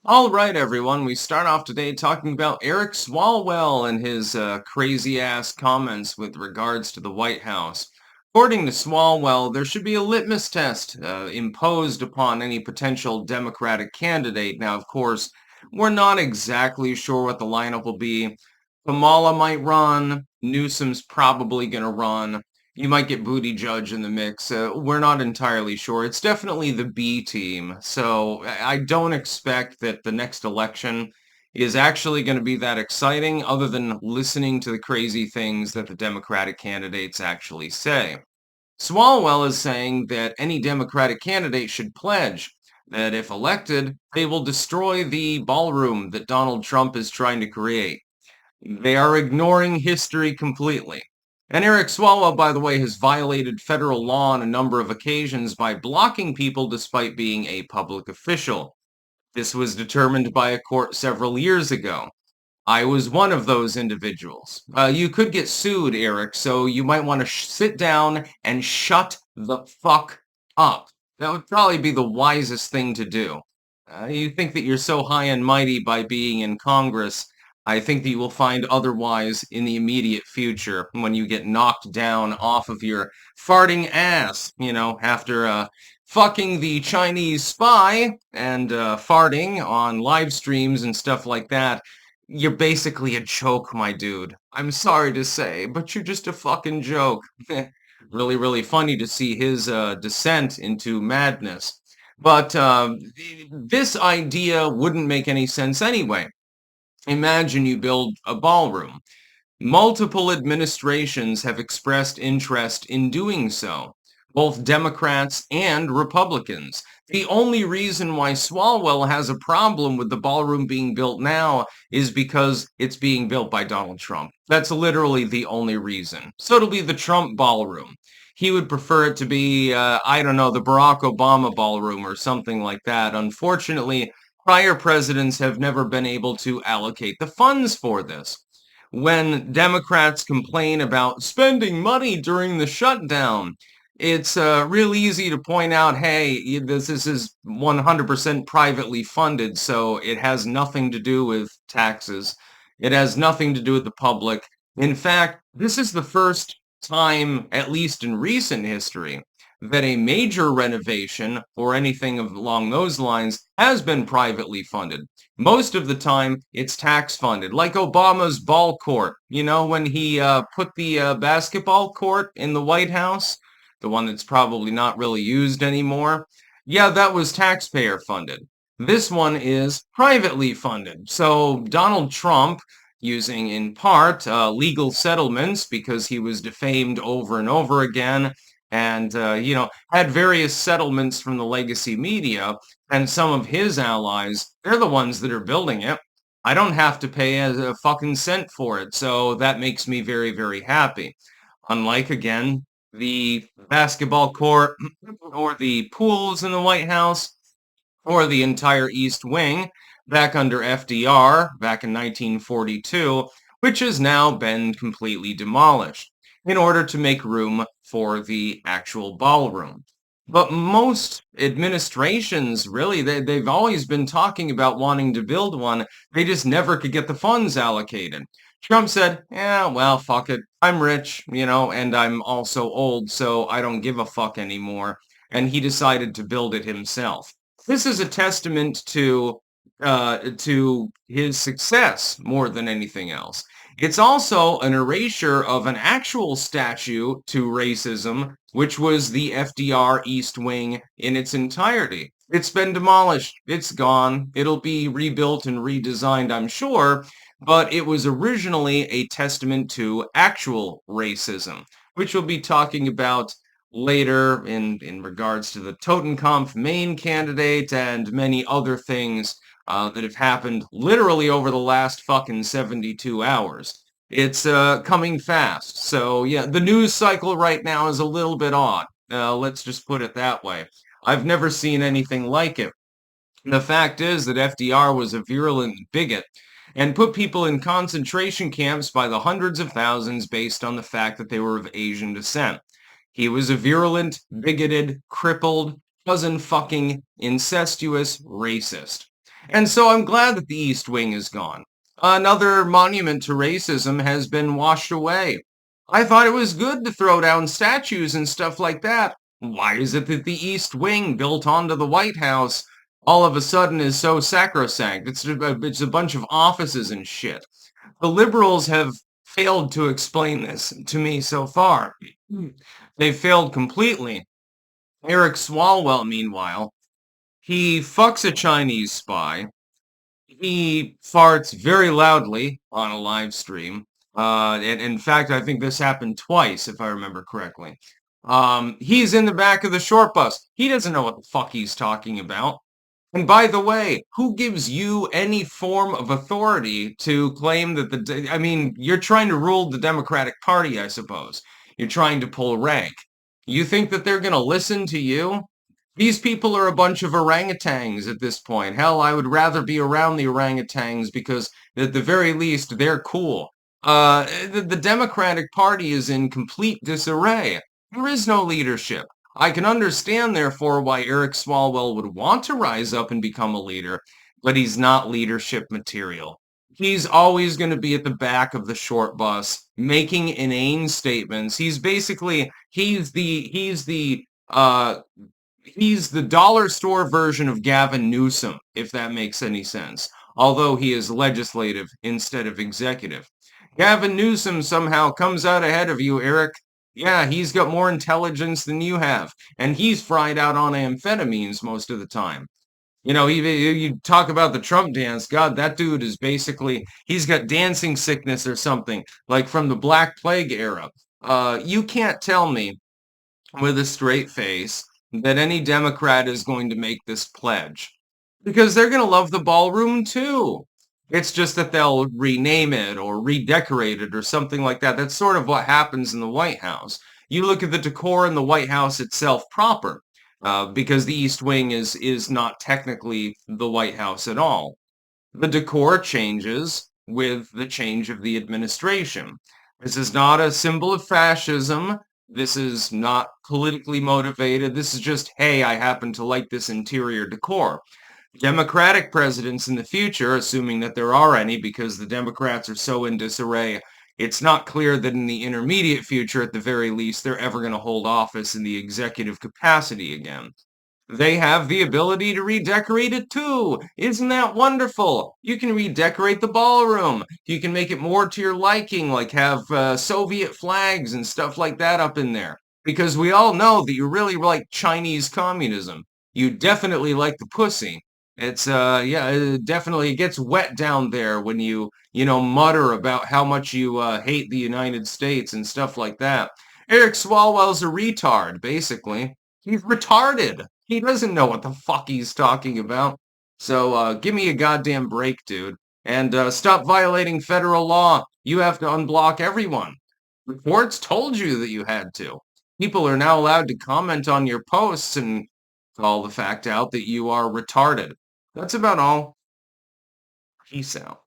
All right, everyone. We start off today talking about Eric Swalwell and his crazy-ass comments with regards to the White House. According to Swalwell, there should be a litmus test imposed upon any potential Democratic candidate. Now, of course, we're not exactly sure what the lineup will be. Kamala might run. Newsom's probably going to run. You might get Buttigieg in the mix. We're not entirely sure. It's definitely the B team. So I don't expect that the next election is actually going to be that exciting other than listening to the crazy things that the Democratic candidates actually say. Swalwell is saying that any Democratic candidate should pledge that if elected, they will destroy the ballroom that Donald Trump is trying to create. They are ignoring history completely. And Eric Swalwell, by the way, has violated federal law on a number of occasions by blocking people despite being a public official. This was determined by a court several years ago. I was one of those individuals. You could get sued, Eric, so you might want to sit down and shut the fuck up. That would probably be the wisest thing to do. You think that you're so high and mighty by being in Congress. I think that you will find otherwise in the immediate future when you get knocked down off of your farting ass, after fucking the Chinese spy and farting on live streams and stuff like that. You're basically a joke, my dude. I'm sorry to say, but you're just a fucking joke. Really, really funny to see his descent into madness. But this idea wouldn't make any sense anyway. Imagine you build a ballroom. Multiple administrations have expressed interest in doing so, both Democrats and Republicans. The only reason why Swalwell has a problem with the ballroom being built now is because it's being built by Donald Trump. That's literally the only reason. So it'll be the Trump ballroom. He would prefer it to be, I don't know, the Barack Obama ballroom or something like that. Unfortunately, prior presidents have never been able to allocate the funds for this. When Democrats complain about spending money during the shutdown, it's real easy to point out, hey, this is 100% privately funded, so it has nothing to do with taxes. It has nothing to do with the public. In fact, this is the first time, at least in recent history, that a major renovation or anything along those lines has been privately funded. Most of the time, it's tax funded, like Obama's ball court. When he put the basketball court in the White House, the one that's probably not really used anymore. Yeah, that was taxpayer funded. This one is privately funded. So Donald Trump, using in part legal settlements because he was defamed over and over again, and had various settlements from the legacy media, and some of his allies, they're the ones that are building it. I don't have to pay a fucking cent for it, so that makes me very, very happy. Unlike, again, the basketball court or the pools in the White House or the entire East Wing back under FDR back in 1942, which has now been completely demolished in order to make room for the actual ballroom. But most administrations, really, they've always been talking about wanting to build one. They just never could get the funds allocated. Trump said, yeah, well, fuck it. I'm rich, and I'm also old, so I don't give a fuck anymore. And he decided to build it himself. This is a testament to his success more than anything else. It's also an erasure of an actual statue to racism, which was the FDR East Wing in its entirety. It's been demolished. It's gone. It'll be rebuilt and redesigned, I'm sure, but it was originally a testament to actual racism, which we'll be talking about later in regards to the Totenkopf main candidate and many other things that have happened literally over the last fucking 72 hours. It's coming fast. So yeah, the news cycle right now is a little bit odd. Let's just put it that way. I've never seen anything like it. The fact is that FDR was a virulent bigot and put people in concentration camps by the hundreds of thousands based on the fact that they were of Asian descent. He was a virulent, bigoted, crippled, cousin fucking incestuous racist. And so I'm glad that the East Wing is gone. Another monument to racism has been washed away. I thought it was good to throw down statues and stuff like that. Why is it that the East Wing built onto the White House all of a sudden is so sacrosanct? It's a bunch of offices and shit. The liberals have failed to explain this to me so far. They've failed completely. Eric Swalwell, meanwhile, he fucks a Chinese spy. He farts very loudly on a live stream. And in fact, I think this happened twice, if I remember correctly. He's in the back of the short bus. He doesn't know what the fuck he's talking about. And by the way, who gives you any form of authority to claim that I mean, you're trying to rule the Democratic Party, I suppose. You're trying to pull rank. You think that they're going to listen to you? These people are a bunch of orangutans at this point. Hell, I would rather be around the orangutans because at the very least, they're cool. The Democratic Party is in complete disarray. There is no leadership. I can understand, therefore, why Eric Swalwell would want to rise up and become a leader, but he's not leadership material. He's always going to be at the back of the short bus, making inane statements. He's the dollar store version of Gavin Newsom, if that makes any sense, although he is legislative instead of executive. Gavin Newsom somehow comes out ahead of you, Eric. Yeah, he's got more intelligence than you have, and he's fried out on amphetamines most of the time. You know, you talk about the Trump dance. God, that dude is he's got dancing sickness or something, like from the Black Plague era. You can't tell me with a straight face that any Democrat is going to make this pledge because they're going to love the ballroom too. It's just that they'll rename it or redecorate it or something like that. That's sort of what happens in the White House. You look at the decor in the White House itself proper, because the East Wing is not technically the White House at all. The decor changes with the change of the administration. This is not a symbol of fascism. This is not politically motivated. This is just, hey, I happen to like this interior decor. Democratic presidents in the future, assuming that there are any because the Democrats are so in disarray, it's not clear that in the intermediate future, at the very least, they're ever going to hold office in the executive capacity again. They have the ability to redecorate it too. Isn't that wonderful? You can redecorate the ballroom. You can make it more to your liking, like have Soviet flags and stuff like that up in there. Because we all know that you really like Chinese communism. You definitely like the pussy. It's yeah, definitely it gets wet down there when you mutter about how much you hate the United States and stuff like that. Eric Swalwell's a retard, basically. He's retarded. He doesn't know what the fuck he's talking about. So give me a goddamn break, dude. And stop violating federal law. You have to unblock everyone. The courts told you that you had to. People are now allowed to comment on your posts and call the fact out that you are retarded. That's about all. Peace out.